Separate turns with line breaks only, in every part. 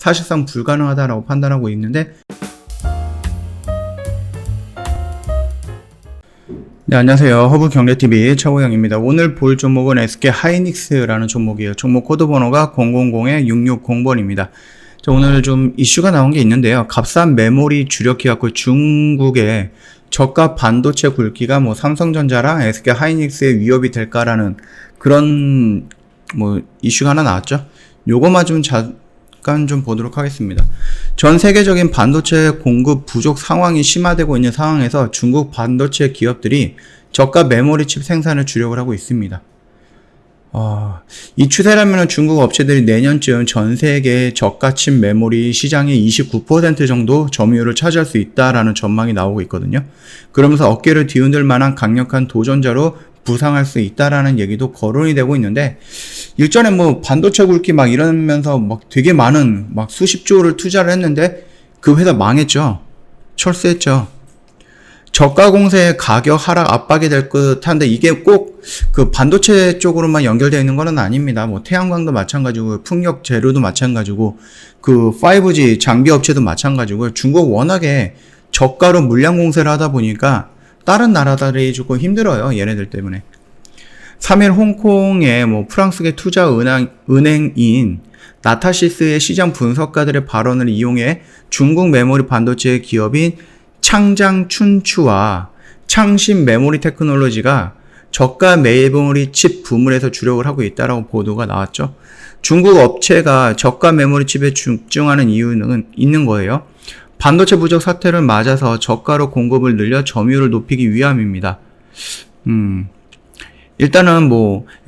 사실상 불가능하다라고 판단하고 있는데, 네, 안녕하세요. 허브경제TV 차호영입니다. 오늘 볼 종목은 SK 하이닉스라는 종목이에요. 종목 코드 번호가 000-660번입니다. 오늘 좀 이슈가 나온 게 있는데요. 값싼 메모리 주력기 갖고 중국의 저가 반도체 굵기가 삼성전자랑 SK 하이닉스의 위협이 될까라는 그런 이슈가 하나 나왔죠. 요거만 좀 잠깐 좀 보도록 하겠습니다. 전 세계적인 반도체 공급 부족 상황이 심화되고 있는 상황에서 중국 반도체 기업들이 저가 메모리 칩 생산을 주력을 하고 있습니다. 이 추세라면 중국 업체들이 내년쯤 전 세계 저가 칩 메모리 시장의 29% 정도 점유율을 차지할 수 있다라는 전망이 나오고 있거든요. 그러면서 어깨를 뒤흔들 만한 강력한 도전자로 부상할 수 있다라는 얘기도 거론이 되고 있는데, 일전에 반도체 굵기 이러면서 되게 많은 수십조를 투자를 했는데 그 회사 망했죠. 철수했죠. 저가 공세의 가격 하락 압박이 될 듯한데, 이게 꼭 그 반도체 쪽으로만 연결되어 있는 건 아닙니다. 태양광도 마찬가지고, 풍력 재료도 마찬가지고, 그 5G 장비 업체도 마찬가지고, 중국 워낙에 저가로 물량 공세를 하다 보니까 다른 나라들이 조금 힘들어요. 얘네들 때문에. 3일 홍콩의 프랑스계 투자 은행인 나타시스의 시장 분석가들의 발언을 이용해 중국 메모리 반도체 기업인 창장춘추와 창신 메모리 테크놀로지가 저가 메모리 칩 부문에서 주력을 하고 있다라고 보도가 나왔죠. 중국 업체가 저가 메모리 칩에 집중하는 이유는 있는 거예요. 반도체 부족 사태를 맞아서 저가로 공급을 늘려 점유율을 높이기 위함입니다. 일단은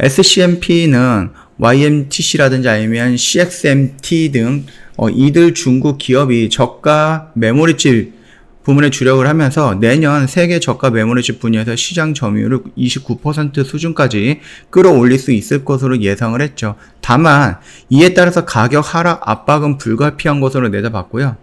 SCMP는 YMTC라든지 아니면 CXMT 등 이들 중국 기업이 저가 메모리칩 부문에 주력을 하면서 내년 세계 저가 메모리칩 분야에서 시장 점유율을 29% 수준까지 끌어올릴 수 있을 것으로 예상을 했죠. 다만 이에 따라서 가격 하락 압박은 불가피한 것으로 내다봤고요.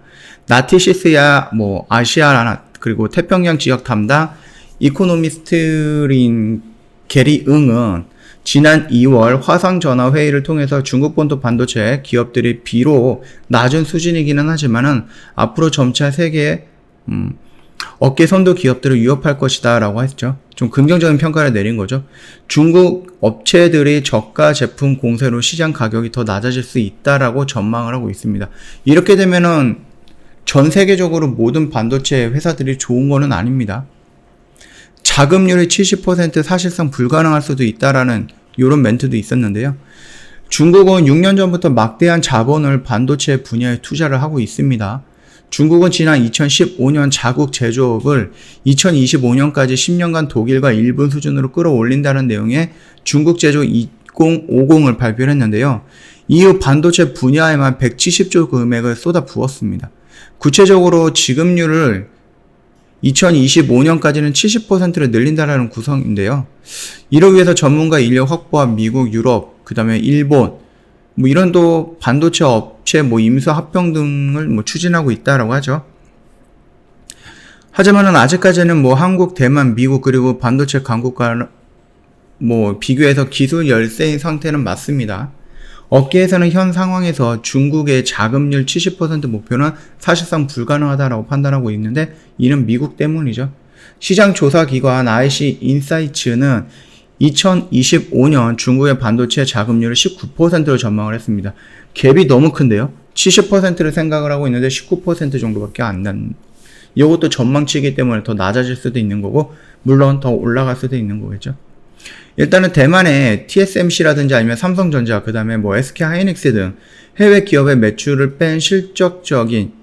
나티시스야 아시아 그리고 태평양 지역 담당 이코노미스트인 게리 응은 지난 2월 화상전화 회의를 통해서 중국 본토 반도체 기업들이 비록 낮은 수준이기는 하지만은 앞으로 점차 세계의 어깨 선도 기업들을 위협할 것이다 라고 했죠. 좀 긍정적인 평가를 내린 거죠. 중국 업체들이 저가 제품 공세로 시장 가격이 더 낮아질 수 있다라고 전망을 하고 있습니다. 이렇게 되면은 전 세계적으로 모든 반도체 회사들이 좋은 거는 아닙니다. 자금률이 70% 사실상 불가능할 수도 있다라는 이런 멘트도 있었는데요. 중국은 6년 전부터 막대한 자본을 반도체 분야에 투자를 하고 있습니다. 중국은 지난 2015년 자국 제조업을 2025년까지 10년간 독일과 일본 수준으로 끌어올린다는 내용의 중국 제조 2050을 발표를 했는데요. 이후 반도체 분야에만 170조 금액을 쏟아 부었습니다. 구체적으로 지급률을 2025년까지는 70%를 늘린다라는 구성인데요. 이를 위해서 전문가 인력 확보와 미국, 유럽, 그 다음에 일본, 이런 또 반도체 업체 임수 합병 등을 추진하고 있다라고 하죠. 하지만은 아직까지는 한국, 대만, 미국 그리고 반도체 강국과 비교해서 기술 열세인 상태는 맞습니다. 업계에서는 현 상황에서 중국의 자금률 70% 목표는 사실상 불가능하다라고 판단하고 있는데, 이는 미국 때문이죠. 시장 조사 기관 IC 인사이츠는 2025년 중국의 반도체 자금률을 19%로 전망을 했습니다. 갭이 너무 큰데요. 70%를 생각을 하고 있는데 19% 정도밖에 안 난. 이것도 전망치이기 때문에 더 낮아질 수도 있는 거고, 물론 더 올라갈 수도 있는 거겠죠. 일단은 대만의 TSMC라든지 아니면 삼성전자, 그 다음에 SK 하이닉스 등 해외 기업의 매출을 뺀 실질적인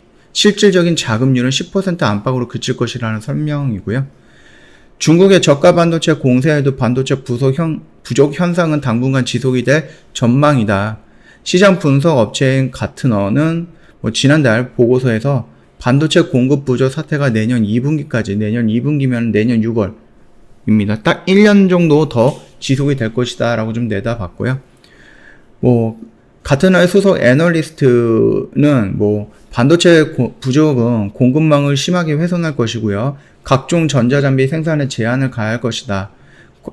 자금률은 10% 안팎으로 그칠 것이라는 설명이고요. 중국의 저가 반도체 공세에도 반도체 부족 현상은 당분간 지속이 될 전망이다. 시장 분석 업체인 가트너는 지난달 보고서에서 반도체 공급 부족 사태가 내년 2분기까지, 내년 2분기면 내년 6월입니다. 딱 1년 정도 더 지속이 될 것이다 라고 좀 내다봤고요. 가트너의 소속 애널리스트는 반도체 부족은 공급망을 심하게 훼손할 것이고요. 각종 전자장비 생산에 제한을 가할 것이다.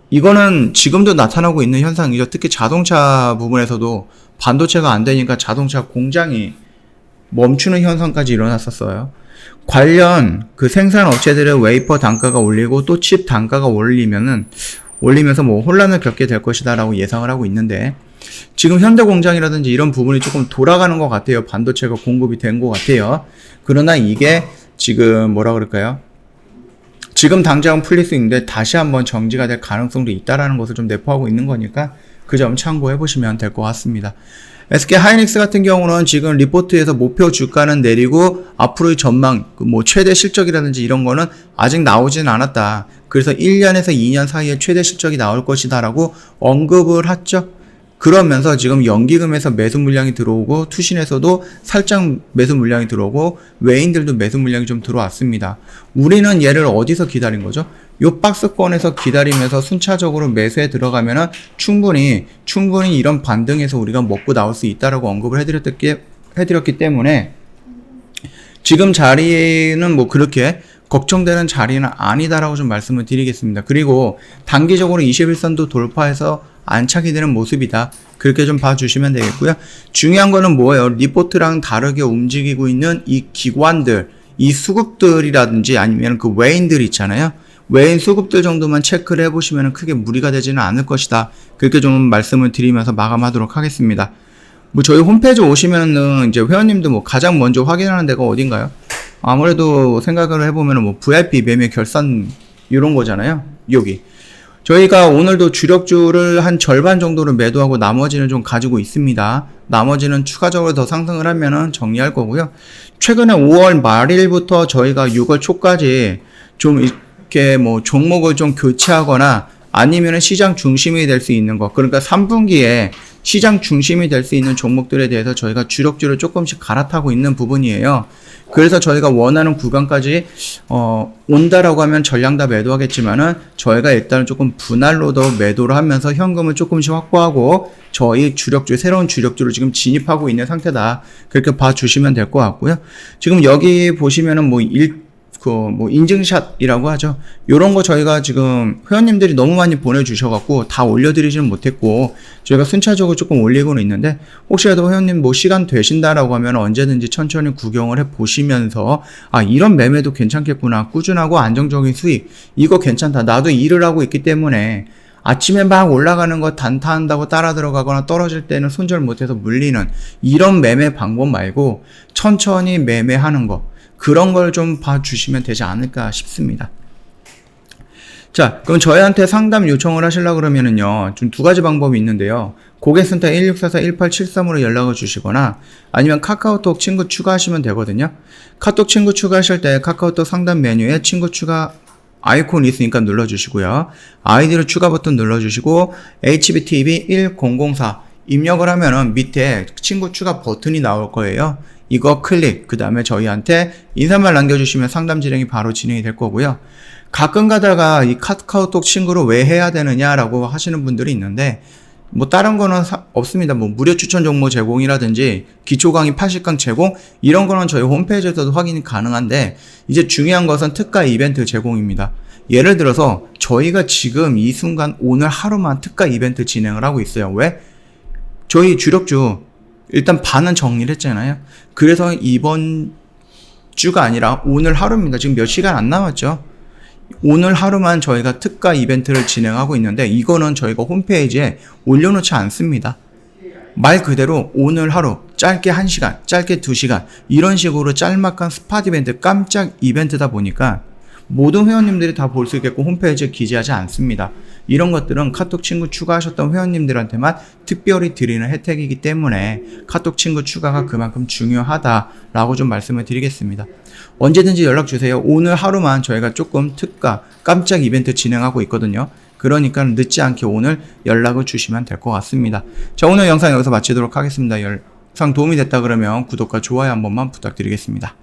이거는 지금도 나타나고 있는 현상이죠. 특히 자동차 부분에서도 반도체가 안 되니까 자동차 공장이 멈추는 현상까지 일어났었어요. 관련 그 생산 업체들의 웨이퍼 단가가 올리고 또 칩 단가가 올리면서 뭐 혼란을 겪게 될 것이다라고 예상을 하고 있는데, 지금 현대공장이라든지 이런 부분이 조금 돌아가는 것 같아요. 반도체가 공급이 된 것 같아요. 그러나 이게 지금 뭐라 그럴까요? 지금 당장은 풀릴 수 있는데 다시 한번 정지가 될 가능성도 있다라는 것을 좀 내포하고 있는 거니까 그 점 참고해 보시면 될 것 같습니다. SK 하이닉스 같은 경우는 지금 리포트에서 목표 주가는 내리고 앞으로의 전망, 뭐 최대 실적이라든지 이런 거는 아직 나오진 않았다. 그래서 1년에서 2년 사이에 최대 실적이 나올 것이다라고 언급을 했죠. 그러면서 지금 연기금에서 매수 물량이 들어오고 투신에서도 살짝 매수 물량이 들어오고 외인들도 매수 물량이 좀 들어왔습니다. 우리는 얘를 어디서 기다린 거죠? 요 박스권에서 기다리면서 순차적으로 매수에 들어가면은 충분히 이런 반등에서 우리가 먹고 나올 수 있다라고 언급을 해드렸기 때문에 지금 자리는 뭐 그렇게 걱정되는 자리는 아니다라고 좀 말씀을 드리겠습니다. 그리고 단기적으로 21선도 돌파해서 안착이 되는 모습이다. 그렇게 좀 봐주시면 되겠고요. 중요한 거는 뭐예요? 리포트랑 다르게 움직이고 있는 이 기관들, 이 수급들이라든지 아니면 그 외인들 있잖아요. 외인 수급들 정도만 체크를 해보시면 크게 무리가 되지는 않을 것이다. 그렇게 좀 말씀을 드리면서 마감하도록 하겠습니다. 뭐 저희 홈페이지 오시면은 이제 회원님도 뭐 가장 먼저 확인하는 데가 어딘가요? 아무래도 생각을 해보면은 뭐 VIP 매매 결산 이런 거잖아요. 여기. 저희가 오늘도 주력주를 한 절반 정도를 매도하고 나머지는 좀 가지고 있습니다. 나머지는 추가적으로 더 상승을 하면은 정리할 거고요. 최근에 5월 말일부터 저희가 6월 초까지 좀 이렇게 뭐 종목을 좀 교체하거나 아니면은 시장 중심이 될 수 있는 것, 그러니까 3분기에 시장 중심이 될 수 있는 종목들에 대해서 저희가 주력주를 조금씩 갈아타고 있는 부분이에요. 그래서 저희가 원하는 구간까지 온다라고 하면 전량 다 매도하겠지만은 저희가 일단은 조금 분할로 더 매도를 하면서 현금을 조금씩 확보하고 저희 주력주, 새로운 주력주를 지금 진입하고 있는 상태다. 그렇게 봐주시면 될 것 같고요. 지금 여기 보시면은 뭐 인증샷이라고 하죠. 요런 거 저희가 지금 회원님들이 너무 많이 보내주셔갖고 다 올려드리지는 못했고 저희가 순차적으로 조금 올리고는 있는데, 혹시라도 회원님 뭐 시간 되신다라고 하면 언제든지 천천히 구경을 해보시면서 이런 매매도 괜찮겠구나, 꾸준하고 안정적인 수익 이거 괜찮다, 나도 일을 하고 있기 때문에 아침에 막 올라가는 거 단타한다고 따라 들어가거나 떨어질 때는 손절 못해서 물리는 이런 매매 방법 말고 천천히 매매하는 거, 그런 걸 좀 봐주시면 되지 않을까 싶습니다. 자, 그럼 저희한테 상담 요청을 하시려고 그러면은요, 좀 두 가지 방법이 있는데요. 고객센터 1644-1873으로 연락을 주시거나 아니면 카카오톡 친구 추가하시면 되거든요. 카톡 친구 추가하실 때 카카오톡 상담 메뉴에 친구 추가 아이콘이 있으니까 눌러주시고요. 아이디로 추가 버튼 눌러주시고 HBTV1004 입력을 하면은 밑에 친구 추가 버튼이 나올 거예요. 이거 클릭, 그 다음에 저희한테 인사말 남겨주시면 상담 진행이 바로 진행이 될 거고요. 가끔 가다가 이 카카오톡 친구를 왜 해야 되느냐라고 하시는 분들이 있는데, 뭐 다른 거는 없습니다. 뭐 무료 추천 정보 제공이라든지 기초 강의 80강 제공 이런 거는 저희 홈페이지에서도 확인이 가능한데, 이제 중요한 것은 특가 이벤트 제공입니다. 예를 들어서 저희가 지금 이 순간 오늘 하루만 특가 이벤트 진행을 하고 있어요. 왜? 저희 주력주 일단 반은 정리를 했잖아요. 그래서 이번 주가 아니라 오늘 하루입니다. 지금 몇 시간 안 남았죠. 오늘 하루만 저희가 특가 이벤트를 진행하고 있는데 이거는 저희가 홈페이지에 올려놓지 않습니다. 말 그대로 오늘 하루 짧게 1시간, 짧게 2시간 이런 식으로 짤막한 스팟 이벤트, 깜짝 이벤트다 보니까 모든 회원님들이 다 볼 수 있게끔 홈페이지에 기재하지 않습니다. 이런 것들은 카톡 친구 추가하셨던 회원님들한테만 특별히 드리는 혜택이기 때문에 카톡 친구 추가가 그만큼 중요하다라고 좀 말씀을 드리겠습니다. 언제든지 연락 주세요. 오늘 하루만 저희가 조금 특가, 깜짝 이벤트 진행하고 있거든요. 그러니까 늦지 않게 오늘 연락을 주시면 될 것 같습니다. 자, 오늘 영상 여기서 마치도록 하겠습니다. 영상 도움이 됐다 그러면 구독과 좋아요 한 번만 부탁드리겠습니다.